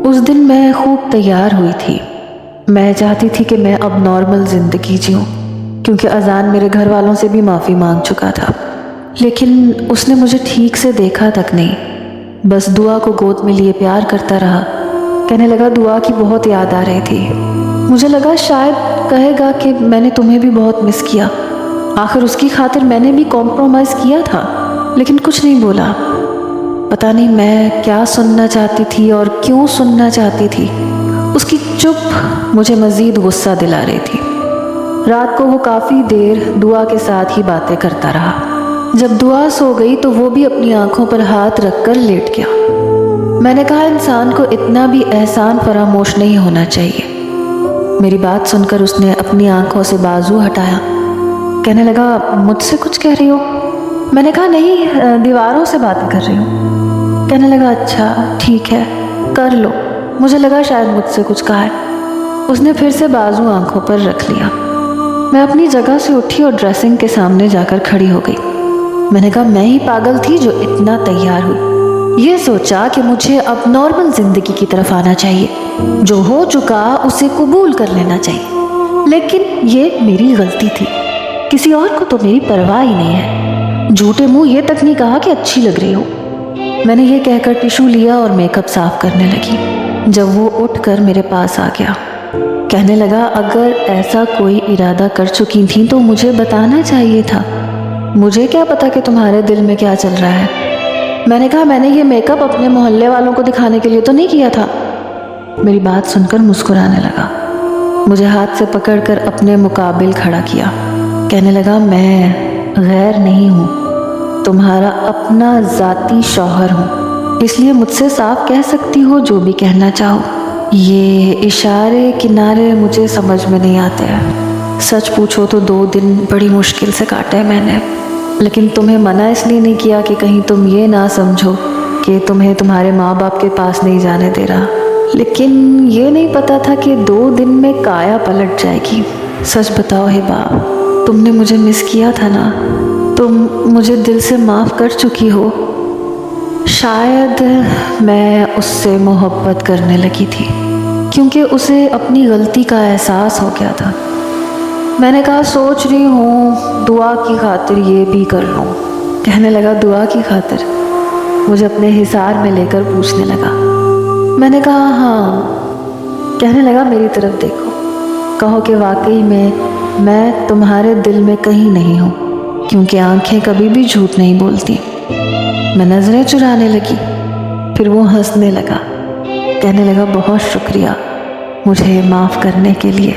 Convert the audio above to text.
उस दिन मैं खूब तैयार हुई थी। मैं चाहती थी कि मैं अब नॉर्मल ज़िंदगी जीऊँ, क्योंकि अजान मेरे घर वालों से भी माफ़ी मांग चुका था। लेकिन उसने मुझे ठीक से देखा तक नहीं, बस दुआ को गोद में लिए प्यार करता रहा। कहने लगा दुआ की बहुत याद आ रही थी। मुझे लगा शायद कहेगा कि मैंने तुम्हें भी बहुत मिस किया। आखिर उसकी खातिर मैंने भी कॉम्प्रोमाइज़ किया था, लेकिन कुछ नहीं बोला। पता नहीं मैं क्या सुनना चाहती थी और क्यों सुनना चाहती थी। उसकी चुप मुझे मज़ीद गुस्सा दिला रही थी। रात को वो काफ़ी देर दुआ के साथ ही बातें करता रहा। जब दुआ सो गई तो वो भी अपनी आंखों पर हाथ रखकर लेट गया। मैंने कहा इंसान को इतना भी एहसान फरामोश नहीं होना चाहिए। मेरी बात सुनकर उसने अपनी आंखों से बाजू हटाया। कहने लगा मुझसे कुछ कह रही हो? मैंने कहा नहीं, दीवारों से बातें कर रही हूँ। कहने लगा अच्छा ठीक है, कर लो। मुझे लगा शायद मुझसे कुछ कहा है। उसने फिर से बाजू आंखों पर रख लिया। मैं अपनी जगह से उठी और ड्रेसिंग के सामने जाकर खड़ी हो गई। मैंने कहा मैं ही पागल थी जो इतना तैयार हुई। ये सोचा कि मुझे अब नॉर्मल जिंदगी की तरफ आना चाहिए, जो हो चुका उसे कबूल कर लेना चाहिए। लेकिन ये मेरी गलती थी। किसी और को तो मेरी परवाह ही नहीं है। झूठे मुंह ये तक नहीं कहा कि अच्छी लग रही हो। मैंने ये कहकर टिशू लिया और मेकअप साफ करने लगी, जब वो उठकर मेरे पास आ गया। कहने लगा अगर ऐसा कोई इरादा कर चुकी थी तो मुझे बताना चाहिए था। मुझे क्या पता कि तुम्हारे दिल में क्या चल रहा है। मैंने कहा मैंने ये मेकअप अपने मोहल्ले वालों को दिखाने के लिए तो नहीं किया था। मेरी बात सुनकर मुस्कुराने लगा। मुझे हाथ से पकड़कर अपने मुकाबिल खड़ा किया। कहने लगा मैं गैर नहीं हूँ, तुम्हारा अपना ज़ाती शौहर हूँ, इसलिए मुझसे साफ कह सकती हो जो भी कहना चाहो। ये इशारे किनारे मुझे समझ में नहीं आते हैं। सच पूछो तो 2 दिन बड़ी मुश्किल से काटे मैंने, लेकिन तुम्हें मना इसलिए नहीं किया कि कहीं तुम ये ना समझो कि तुम्हें तुम्हारे माँ बाप के पास नहीं जाने दे रहा। लेकिन ये नहीं पता था कि 2 दिन में काया पलट जाएगी। सच बताओ हिबा, तुमने मुझे मिस किया था ना? तुम मुझे दिल से माफ़ कर चुकी हो? शायद मैं उससे मोहब्बत करने लगी थी, क्योंकि उसे अपनी गलती का एहसास हो गया था। मैंने कहा सोच रही हूँ दुआ की खातिर ये भी कर लूँ। कहने लगा दुआ की खातिर? मुझे अपने हिसार में लेकर पूछने लगा। मैंने कहा हाँ। कहने लगा मेरी तरफ देखो, कहो कि वाकई में मैं तुम्हारे दिल में कहीं नहीं हूँ, क्योंकि आंखें कभी भी झूठ नहीं बोलती। मैं नज़रें चुराने लगी। फिर वो हंसने लगा। कहने लगा बहुत शुक्रिया मुझे माफ़ करने के लिए।